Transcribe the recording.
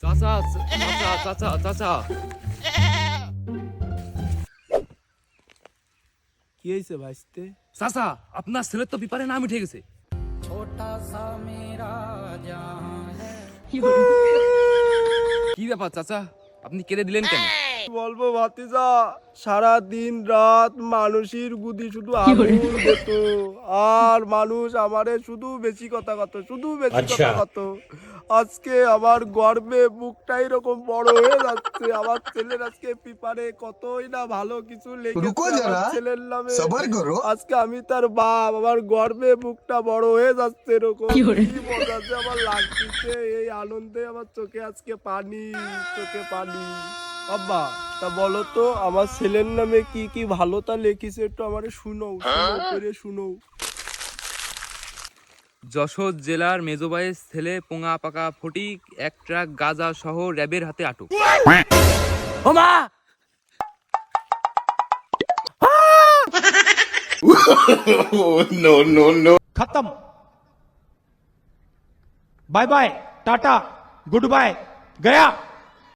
চাচা চাচা চাচা চাচা কি হয়েছে ভাইস্তে? চাচা, আপনার ছেলের তো বিপারে নাম উঠে গেছে। কি ব্যাপার চাচা, আপনি কেঁদে দিলেন কেন? বলবো ভাতিজা, সারা দিন রাত মানুষের গুদি শুধু আগুন দিত, আর মানুষ আমারে শুধু বেশি কথা কত, শুধু বেশি কথা কত। আজকে আমার গর্বে বুকটা এরকম বড় হয়ে যাচ্ছে। আমার ছেলের আজকে পেপারে কতই না ভালো কিছু লিখেছে আমার ছেলের নামে। আজকে আমি তার বাপ, আমার গর্বে বুকটা বড় হয়ে যাচ্ছে। এরকম কি মজা যে আমার লাগতেছে, এই আনন্দে আমার চোখে আজকে পানি, চোখে পানি। আব্বা, তা বলো তো আমার ছেলের নামে কি কি ভালো তা লিখিস, একটু আমারে শুনো, করে শুনো। যশোর জেলার মেজবাইয়ের ছেলে পোঙা পাকা ফটিক এক ট্রাক গাঁজা সহ র্যাবের হাতে আটক। ওমা! खत्म। Bye bye, tata, goodbye, गया।